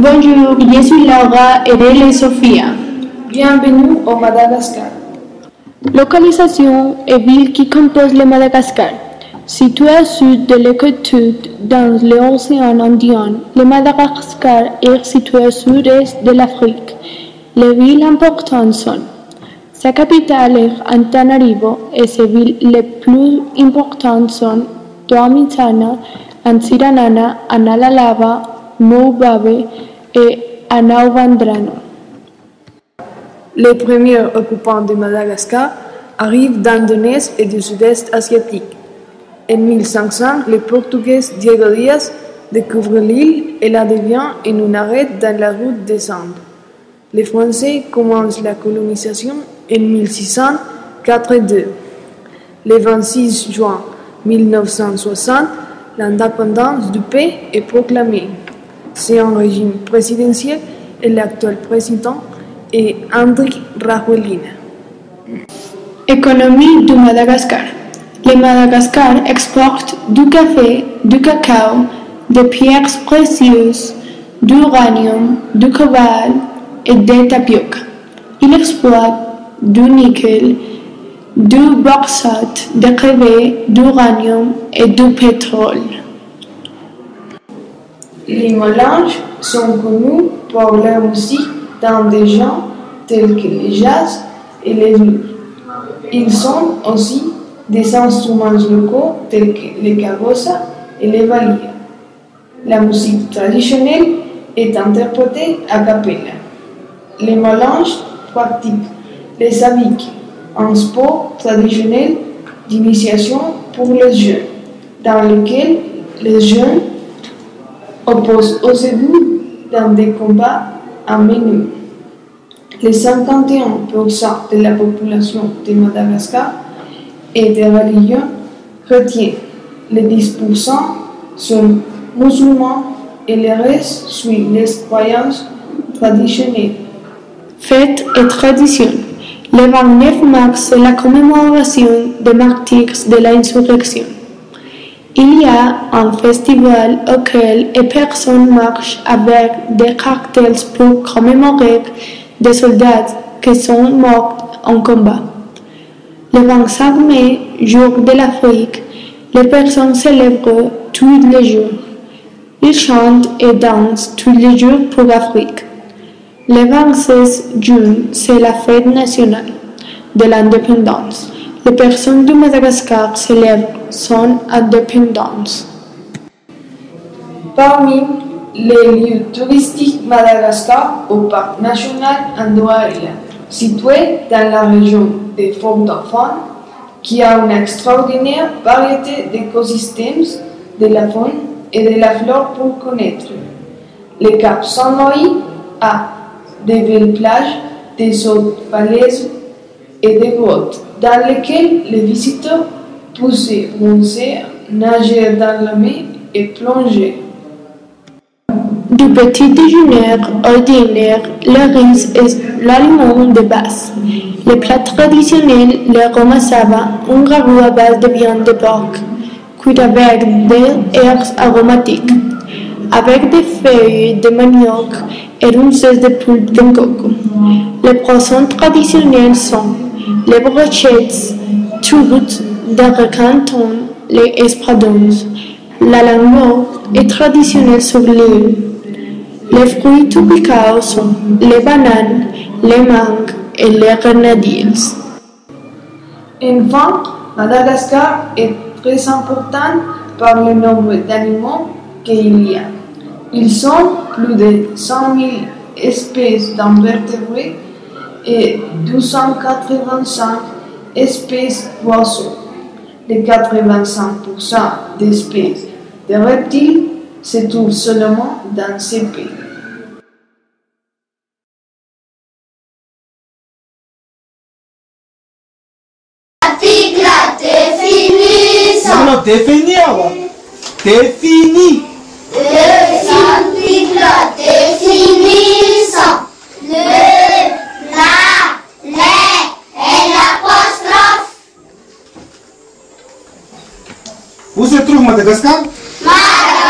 Bonjour, je suis Laura et elle est Sophia. Bienvenue au Madagascar. Localisation et ville qui composent le Madagascar. Situé au sud de l'équateur dans l'océan Indien, le Madagascar est situé au sud-est de l'Afrique. Les villes importantes sont sa capitale est Antananarivo et ses villes les plus importantes sont Dwamitsana, Antsiranana, Analalava, Moubabe et Anauvandrano. Les premiers occupants de Madagascar arrivent d'Indonésie et du sud-est asiatique. En 1500, le Portugais Diego Diaz découvre l'île et la devient en un arrêt dans la route des Andes. Les Français commencent la colonisation en 1682. Le 26 juin 1960, l'indépendance du pays est proclamée. C'est un régime présidentiel et l'actuel président est Andry Rajoelina. Économie du Madagascar. Le Madagascar exporte du café, du cacao, des pierres précieuses, du uranium, du cobalt et des tapioca. Il exploite du nickel, du bauxite, des crevets, du uranium et du pétrole. Les Malinges sont connus pour leur musique dans des genres tels que le jazz et les blues. Ils sont aussi des instruments locaux tels que les cabossa et les valiers. La musique traditionnelle est interprétée a cappella. Les Malinges pratiquent les sabiki, un sport traditionnel d'initiation pour les jeunes, dans lequel les jeunes opposent aux adultes dans des combats à menus. Les 51% de la population de Madagascar est de religion chrétienne. Les 10% sont musulmans et le reste suit les croyances traditionnelles. Fêtes et traditions. Le 29 mars, c'est la commémoration des martyrs de l'insurrection. Il y a un festival auquel les personnes marchent avec des cartels pour commémorer des soldats qui sont morts en combat. Le 25 mai, jour de l'Afrique, les personnes célèbrent tous les jours. Ils chantent et dansent tous les jours pour l'Afrique. Le 26 juin, c'est la fête nationale de l'indépendance. Les personnes du Madagascar célèbrent son indépendance. Parmi les lieux touristiques Madagascar au parc national Andohahela, situé dans la région des Fort-Dauphin, qui a une extraordinaire variété d'écosystèmes, de la faune et de la flore pour connaître. Le Cap Saint-Louis a de belles plages, des hautes falaises et des grottes, dans lesquelles les visiteurs peuvent se bronzer, nager dans la mer et plonger. Du petit déjeuner au dîner, le riz est l'aliment de base. Les plats traditionnels, le romasava, un ragoût à base de viande de porc, cuit avec des herbes aromatiques, avec des feuilles de manioc et une sauce de pulpe de coco. Les poissons traditionnels sont les brochettes, truites, de recanton, les espadons. La langue est traditionnelle sur l'île. Les fruits tropicaux sont les bananes, les mangues et les grenadilles. Enfin, Madagascar est très important par le nombre d'animaux qu'il y a. Ils sont plus de 100 000 espèces d'invertébrés et 285 espèces d'oiseaux. Les 85% d'espèces de reptiles se trouvent seulement dans ces pays. Non, t'es fini, alors. T'es fini. Le centiclote est finissant. Le, la, les et l'apostrophe. Où se trouve Madagascar? Madagascar.